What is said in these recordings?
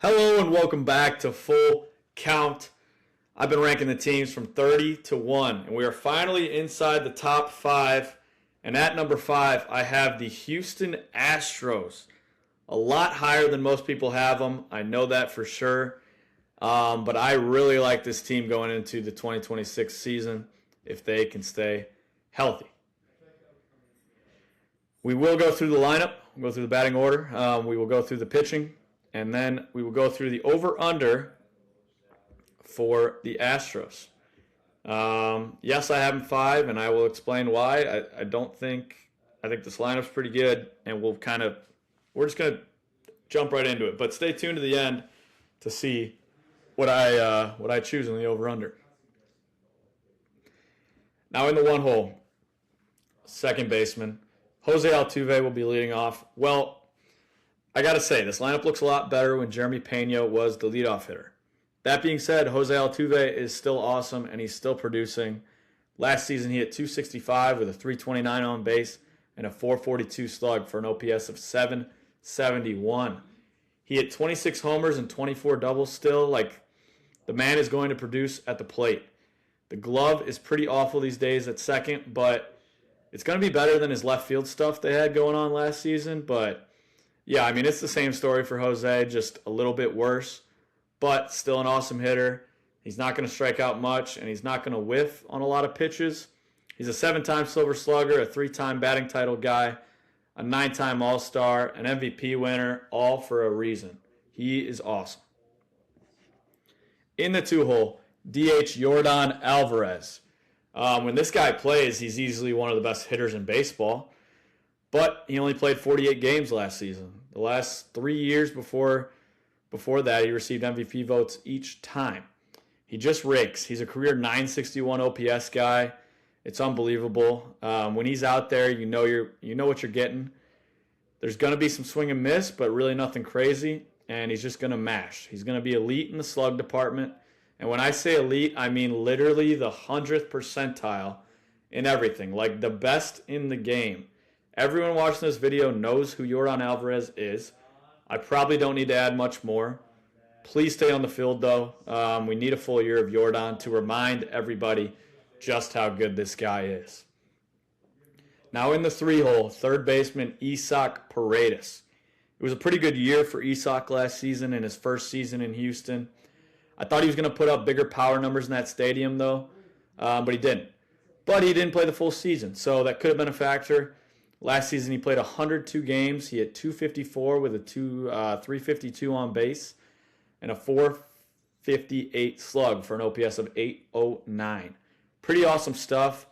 Hello and welcome back to Full Count. I've been ranking the teams from 30 to 1, and we are finally inside the top 5. And at number 5, I have the Houston Astros. A lot higher than most people have them. I know that for sure. But I really like this team going into the 2026 season if they can stay healthy. We will go through the lineup. We'll go through the batting order. We will go through the pitching. And then we will go through the over-under for the Astros. Yes, I have them 5, and I will explain why. I think this lineup's pretty good, and we're just going to jump right into it. But stay tuned to the end to see what I choose in the over-under. Now in the one hole, second baseman, Jose Altuve will be leading off. Well, I got to say, this lineup looks a lot better when Jeremy Pena was the leadoff hitter. That being said, Jose Altuve is still awesome, and he's still producing. Last season, he hit .265 with a .329 on base and a .442 slug for an OPS of .771. He hit 26 homers and 24 doubles still. The man is going to produce at the plate. The glove is pretty awful these days at second, but it's going to be better than his left field stuff they had going on last season, but yeah, I mean, it's the same story for Jose, just a little bit worse, but still an awesome hitter. He's not going to strike out much, and he's not going to whiff on a lot of pitches. He's a 7-time Silver Slugger, a 3-time batting title guy, a 9-time All-Star, an MVP winner, all for a reason. He is awesome. In the two-hole, DH Yordan Alvarez. When this guy plays, he's easily one of the best hitters in baseball. But he only played 48 games last season. The last 3 years before that, he received MVP votes each time. He just rakes. He's a career .961 OPS guy. It's unbelievable. When he's out there, you know what you're getting. There's going to be some swing and miss, but really nothing crazy. And he's just going to mash. He's going to be elite in the slug department. And when I say elite, I mean literally the 100th percentile in everything. Like the best in the game. Everyone watching this video knows who Yordan Alvarez is. I probably don't need to add much more. Please stay on the field, though. We need a full year of Yordan to remind everybody just how good this guy is. Now in the three-hole, third baseman Isaac Paredes. It was a pretty good year for Isaac last season in his first season in Houston. I thought he was going to put up bigger power numbers in that stadium, though, but he didn't. But he didn't play the full season, so that could have been a factor. Last season, he played 102 games. He hit .254 with a .352 on base and a .458 slug for an OPS of .809. Pretty awesome stuff.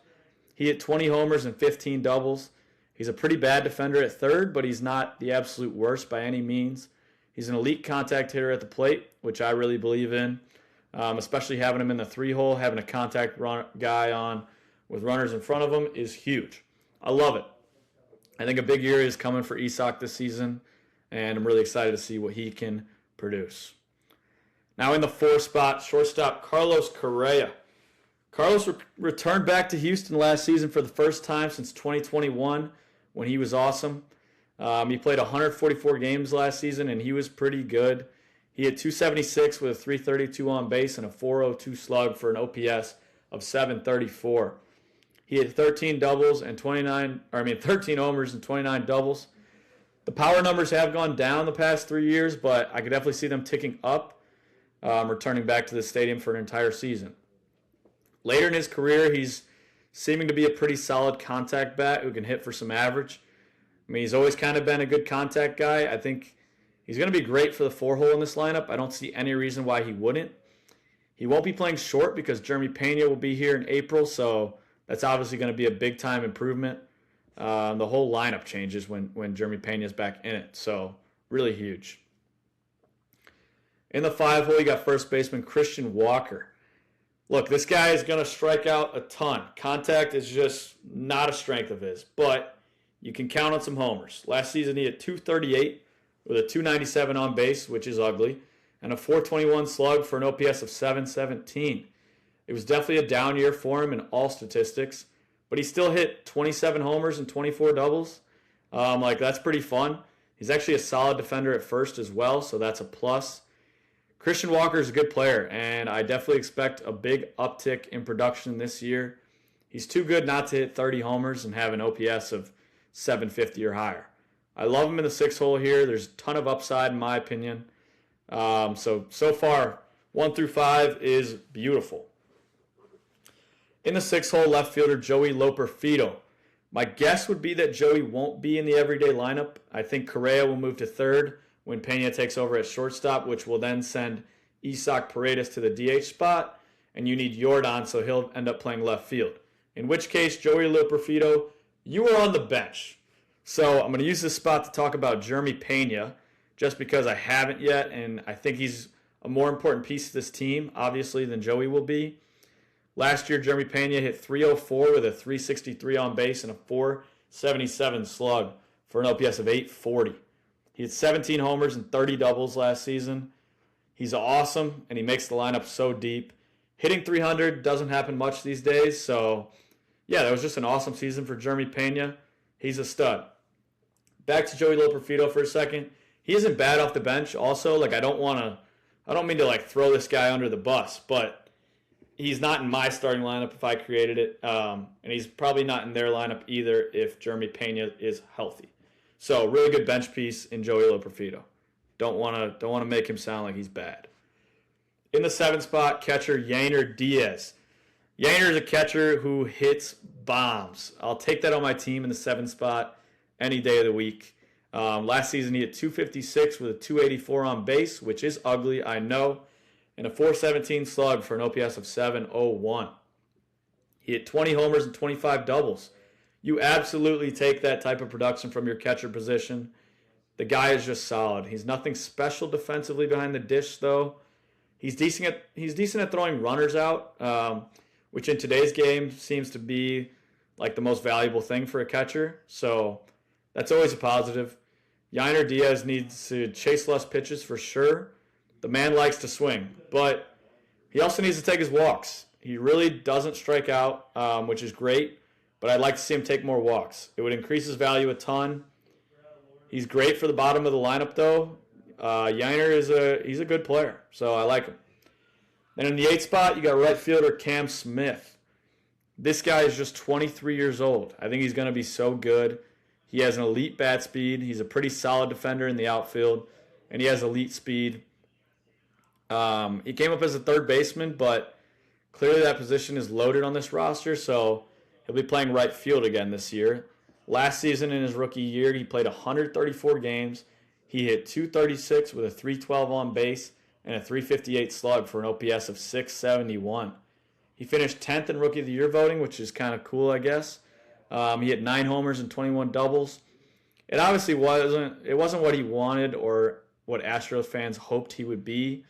He hit 20 homers and 15 doubles. He's a pretty bad defender at third, but he's not the absolute worst by any means. He's an elite contact hitter at the plate, which I really believe in, especially having him in the three-hole, having a contact guy on with runners in front of him is huge. I love it. I think a big year is coming for Isaac this season, and I'm really excited to see what he can produce. Now in the 4 spot, shortstop Carlos Correa. Carlos returned back to Houston last season for the first time since 2021 when he was awesome. He played 144 games last season, and he was pretty good. He had .276 with a .332 on base and a .402 slug for an OPS of .734. He had 13 homers and 29 doubles. The power numbers have gone down the past 3 years, but I could definitely see them ticking up, returning back to the stadium for an entire season. Later in his career, he's seeming to be a pretty solid contact bat who can hit for some average. I mean, he's always kind of been a good contact guy. I think he's going to be great for the 4-hole in this lineup. I don't see any reason why he wouldn't. He won't be playing short because Jeremy Pena will be here in April, so that's obviously going to be a big-time improvement. The whole lineup changes when Jeremy Pena is back in it, so really huge. In the 5-hole, you got first baseman Christian Walker. Look, this guy is going to strike out a ton. Contact is just not a strength of his, but you can count on some homers. Last season, he had .238 with a .297 on base, which is ugly, and a .421 slug for an OPS of .717. It was definitely a down year for him in all statistics, but he still hit 27 homers and 24 doubles. That's pretty fun. He's actually a solid defender at first as well, so that's a plus. Christian Walker is a good player, and I definitely expect a big uptick in production this year. He's too good not to hit 30 homers and have an OPS of 750 or higher. I love him in the 6 hole here. There's a ton of upside in my opinion. So far, 1 through 5 is beautiful. In the 6 hole, left fielder Joey Loperfido. My guess would be that Joey won't be in the everyday lineup. I think Correa will move to third when Pena takes over at shortstop, which will then send Isaac Paredes to the DH spot, and you need Jordan, so he'll end up playing left field. In which case, Joey Loperfido, you are on the bench. So I'm going to use this spot to talk about Jeremy Pena, just because I haven't yet, and I think he's a more important piece of this team, obviously, than Joey will be. Last year, Jeremy Pena hit .304 with a .363 on base and a .477 slug for an OPS of .840. He had 17 homers and 30 doubles last season. He's awesome, and he makes the lineup so deep. Hitting .300 doesn't happen much these days, so yeah, that was just an awesome season for Jeremy Pena. He's a stud. Back to Joey Loperfido for a second. He isn't bad off the bench. Also, I don't mean to throw this guy under the bus, but he's not in my starting lineup if I created it, and he's probably not in their lineup either if Jeremy Pena is healthy. So really good bench piece in Joey Loperfido. Don't want to make him sound like he's bad. In the 7th spot, catcher Yainer Diaz. Yainer is a catcher who hits bombs. I'll take that on my team in the 7th spot any day of the week. Last season he hit .256 with a .284 on base, which is ugly, I know, and a .417 slug for an OPS of .701. He hit 20 homers and 25 doubles. You absolutely take that type of production from your catcher position. The guy is just solid. He's nothing special defensively behind the dish, though. He's decent at throwing runners out, which in today's game seems to be the most valuable thing for a catcher. So that's always a positive. Yainer Diaz needs to chase less pitches for sure. The man likes to swing, but he also needs to take his walks. He really doesn't strike out, which is great, but I'd like to see him take more walks. It would increase his value a ton. He's great for the bottom of the lineup, though. Yainer he's a good player, so I like him. Then in the 8th spot, you got right fielder Cam Smith. This guy is just 23 years old. I think he's going to be so good. He has an elite bat speed. He's a pretty solid defender in the outfield, and he has elite speed. He came up as a third baseman, but clearly that position is loaded on this roster, so he'll be playing right field again this year. Last season in his rookie year, he played 134 games. He hit .236 with a .312 on base and a .358 slug for an OPS of .671. He finished 10th in Rookie of the Year voting, which is kind of cool, I guess. He hit 9 homers and 21 doubles. It obviously wasn't what he wanted or what Astros fans hoped he would be,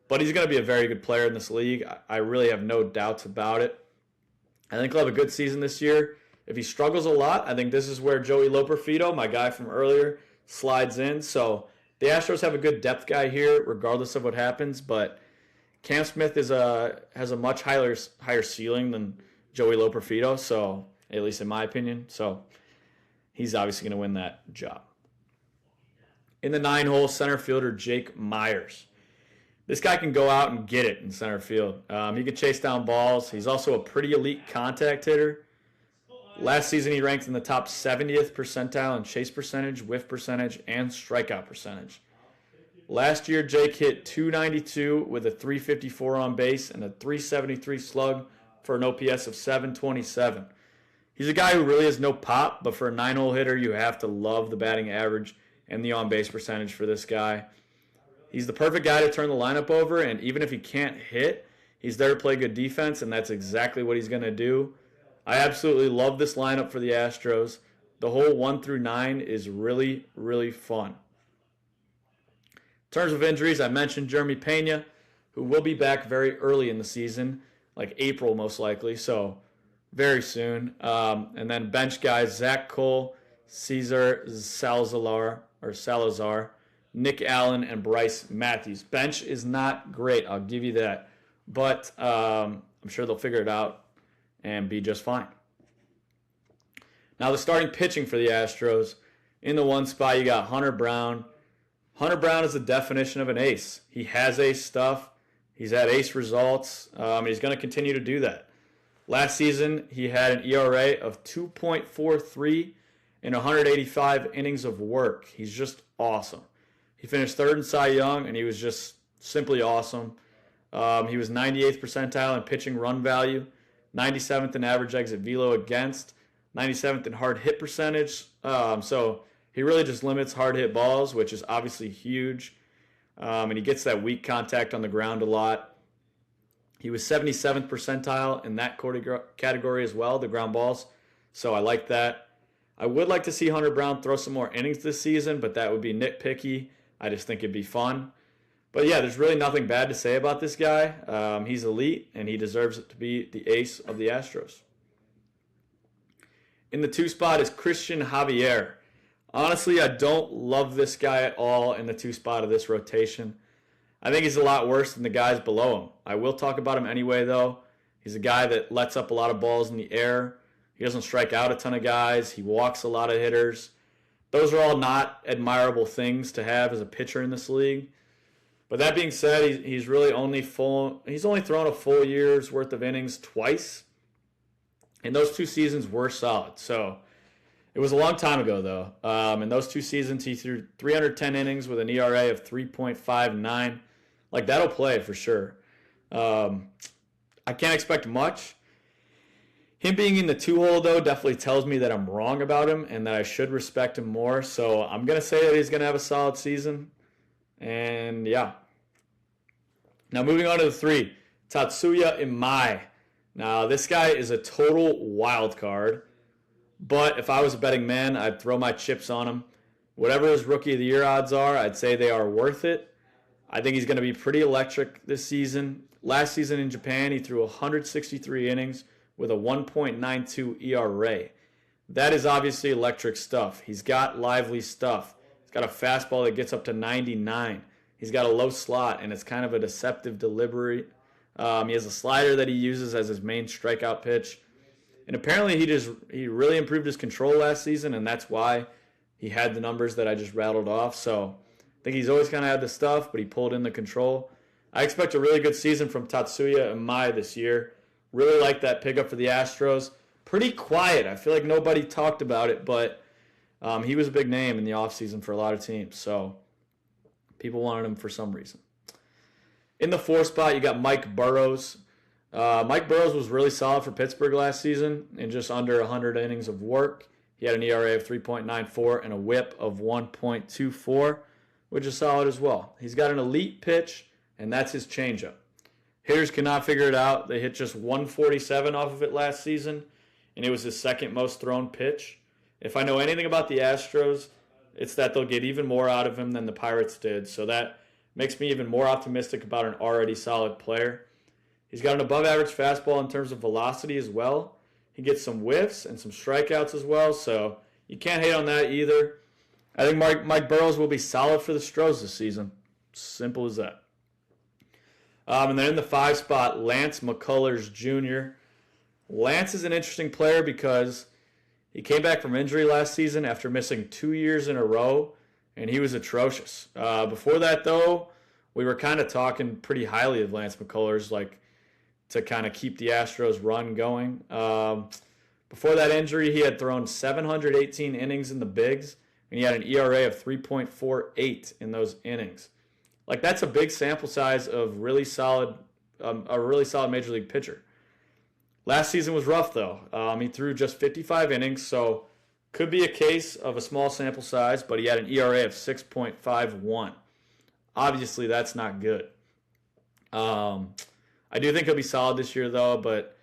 but he's going to be a very good player in this league. I really have no doubts about it. I think he'll have a good season this year. If he struggles a lot, I think this is where Joey Loperfido, my guy from earlier, slides in. So the Astros have a good depth guy here, regardless of what happens. But Cam Smith has a much higher ceiling than Joey Loperfido, so at least in my opinion. So he's obviously going to win that job. In the 9-hole, center fielder Jake Myers. This guy can go out and get it in center field. He can chase down balls. He's also a pretty elite contact hitter. Last season, he ranked in the top 70th percentile in chase percentage, whiff percentage, and strikeout percentage. Last year, Jake hit .292 with a .354 on base and a .373 slug for an OPS of .727. He's a guy who really has no pop, but for a 9-hole hitter, you have to love the batting average and the on-base percentage for this guy. He's the perfect guy to turn the lineup over, and even if he can't hit, he's there to play good defense, and that's exactly what he's going to do. I absolutely love this lineup for the Astros. The whole 1 through 9 is really, really fun. In terms of injuries, I mentioned Jeremy Pena, who will be back very early in the season, like April most likely, so very soon. And then bench guys, Zach Cole, Cesar Salazar, Nick Allen, and Bryce Matthews. Bench is not great, I'll give you that. But I'm sure they'll figure it out and be just fine. Now the starting pitching for the Astros. In the 1 spot, you got Hunter Brown. Hunter Brown is the definition of an ace. He has ace stuff. He's had ace results. He's going to continue to do that. Last season, he had an ERA of 2.43 in 185 innings of work. He's just awesome. He finished third in Cy Young, and he was just simply awesome. He was 98th percentile in pitching run value, 97th in average exit velo against, 97th in hard hit percentage. So he really just limits hard hit balls, which is obviously huge. And he gets that weak contact on the ground a lot. He was 77th percentile in that category as well, the ground balls. So I like that. I would like to see Hunter Brown throw some more innings this season, but that would be nitpicky. I just think it'd be fun. But yeah, there's really nothing bad to say about this guy. He's elite, and he deserves it to be the ace of the Astros. In the 2 spot is Christian Javier. Honestly, I don't love this guy at all in the 2 spot of this rotation. I think he's a lot worse than the guys below him. I will talk about him anyway, though. He's a guy that lets up a lot of balls in the air. He doesn't strike out a ton of guys. He walks a lot of hitters. Those are all not admirable things to have as a pitcher in this league. But that being said, he's only thrown a full year's worth of innings twice. And those 2 seasons were solid. So it was a long time ago, though. In those 2 seasons, he threw 310 innings with an ERA of 3.59. Like, that'll play for sure. I can't expect much. Him being in the 2-hole, though, definitely tells me that I'm wrong about him and that I should respect him more. So I'm going to say that he's going to have a solid season. And, yeah. Now, moving on to the 3, Tatsuya Imai. Now, this guy is a total wild card. But if I was a betting man, I'd throw my chips on him. Whatever his Rookie of the Year odds are, I'd say they are worth it. I think he's going to be pretty electric this season. Last season in Japan, he threw 163 innings with a 1.92 ERA. That is obviously electric stuff. He's got lively stuff. He's got a fastball that gets up to 99. He's got a low slot, and it's kind of a deceptive delivery. He has a slider that he uses as his main strikeout pitch. And apparently he really improved his control last season, and that's why he had the numbers that I just rattled off. So I think he's always kind of had the stuff, but he pulled in the control. I expect a really good season from Tatsuya Imai this year. Really like that pickup for the Astros. Pretty quiet. I feel like nobody talked about it, but he was a big name in the offseason for a lot of teams. So people wanted him for some reason. In the 4 spot, you got Mike Burrows. Mike Burrows was really solid for Pittsburgh last season in just under 100 innings of work. He had an ERA of 3.94 and a whip of 1.24, which is solid as well. He's got an elite pitch, and that's his changeup. Hitters cannot figure it out. They hit just 147 off of it last season, and it was his second most thrown pitch. If I know anything about the Astros, it's that they'll get even more out of him than the Pirates did. So that makes me even more optimistic about an already solid player. He's got an above-average fastball in terms of velocity as well. He gets some whiffs and some strikeouts as well, so you can't hate on that either. I think Mike Burrows will be solid for the Astros this season. Simple as that. And then in the 5 spot, Lance McCullers Jr. Lance is an interesting player because he came back from injury last season after missing 2 years in a row, and he was atrocious. Before that, though, we were kind of talking pretty highly of Lance McCullers, like to kind of keep the Astros run going. Before that injury, he had thrown 718 innings in the bigs, and he had an ERA of 3.48 in those innings. Like, that's a big sample size of really solid, a really solid major league pitcher. Last season was rough, though. He threw just 55 innings, so could be a case of a small sample size, but he had an ERA of 6.51. Obviously, that's not good. I do think he'll be solid this year, though, but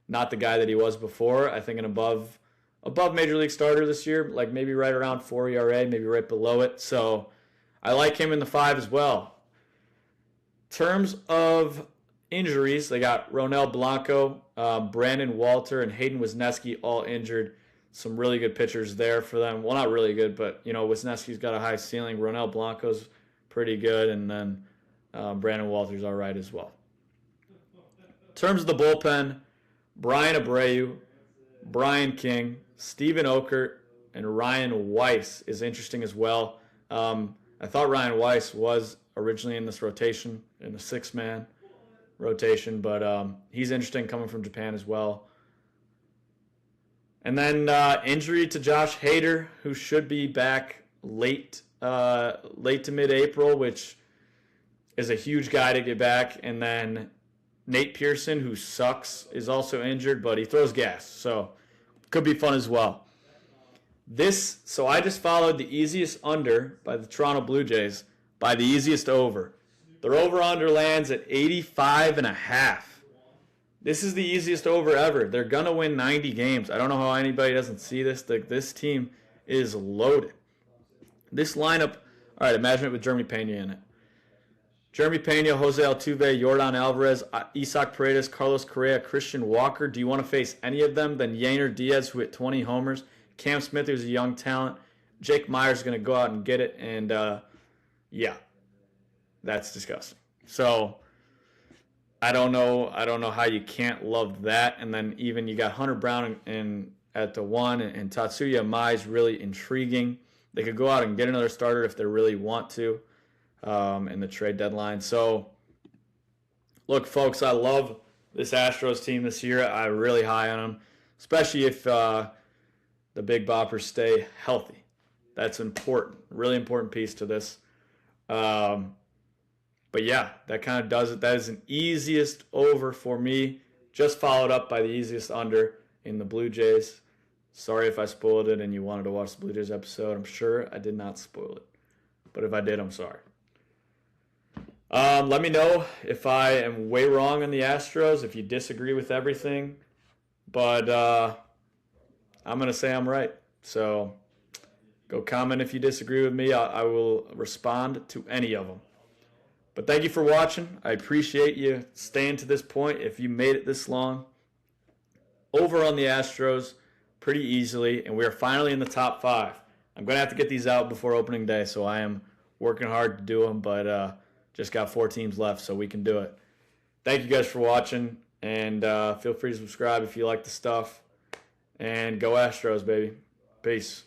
not the guy that he was before. I think an above major league starter this year, like maybe right around 4 ERA, maybe right below it. So I like him in the 5 as well. In terms of injuries, they got Ronel Blanco, Brandon Walter, and Hayden Wisniewski all injured. Some really good pitchers there for them. Well, not really good, but, Wisniewski's got a high ceiling. Ronel Blanco's pretty good, and then Brandon Walter's all right as well. In terms of the bullpen, Brian Abreu, Brian King, Steven Okert, and Ryan Weiss is interesting as well. I thought Ryan Weiss was originally in this rotation, in the 6-man rotation, but he's interesting coming from Japan as well. And then injury to Josh Hader, who should be back late to mid-April, which is a huge guy to get back. And then Nate Pearson, who sucks, is also injured, but he throws gas, so could be fun as well. So I just followed the easiest under by the Toronto Blue Jays by the easiest over. Their over-under lands at 85.5. This is the easiest over ever. They're going to win 90 games. I don't know how anybody doesn't see this. This team is loaded. This lineup, all right, imagine it with Jeremy Pena in it. Jeremy Pena, Jose Altuve, Yordan Alvarez, Isaac Paredes, Carlos Correa, Christian Walker. Do you want to face any of them? Then Yainer Diaz, who hit 20 homers. Cam Smith, who's a young talent. Jake Myers is going to go out and get it. And, yeah, that's disgusting. So I don't know how you can't love that. And then even you got Hunter Brown at the 1, and Tatsuya Mai is really intriguing. They could go out and get another starter if they really want to in the trade deadline. So, look, folks, I love this Astros team this year. I'm really high on them, especially if the Big Boppers stay healthy. That's important, really important piece to this. But yeah, that kind of does it. That is an easiest over for me, just followed up by the easiest under in the Blue Jays. Sorry if I spoiled it and you wanted to watch the Blue Jays episode. I'm sure I did not spoil it. But if I did, I'm sorry. Let me know if I am way wrong on the Astros, if you disagree with everything. But I'm going to say I'm right. So go comment if you disagree with me. I will respond to any of them. But thank you for watching. I appreciate you staying to this point if you made it this long. Over on the Astros pretty easily, and we are finally in the top 5. I'm going to have to get these out before opening day, so I am working hard to do them, but just got 4 teams left, so we can do it. Thank you guys for watching, and feel free to subscribe if you like the stuff. And go Astros, baby. Peace.